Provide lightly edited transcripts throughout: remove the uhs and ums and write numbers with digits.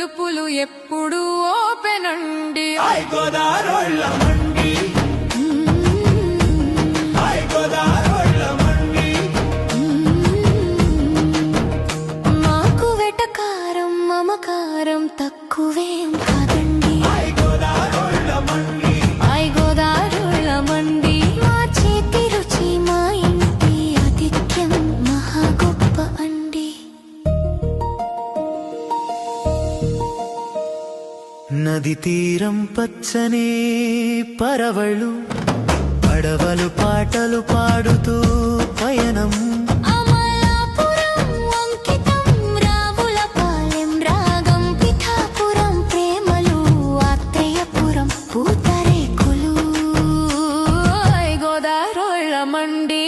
తలుపులు ఎప్పుడు ఓపెన్ అండి. మాకు వెటకారం మమకారం తక్కువేం కాదండి. గోదారోళ్ళ మండి మా చేతి రుచి మా ఇంటి ఆతిథ్యం మహా గొప్ప అండి. నది తీరం పచ్చని పరవళ్ళు పడవలు పాటలు పాడుతూ పయనం. అమలాపురం అంకితం రావులపాలెం రాగం పిఠాపురం ప్రేమలు ఆత్రేయపురం పూతరేకులు. గోదారోళ్ళ మండి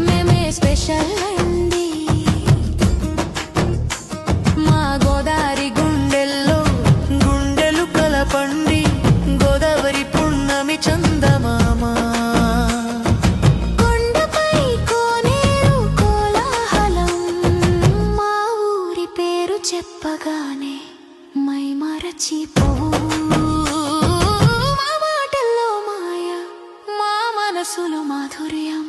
మేమే స్పెషల్ అండి. మా గోదారి గుండెలు కలపండి గోదావరి పున్నమి చందమామ. కొండపై కోనేరు కోలాహలం మా ఊరి పేరు చెప్పగానే మై మరచిపో. మా మాటల్లో మాయ మా మనసులో మాధుర్యం.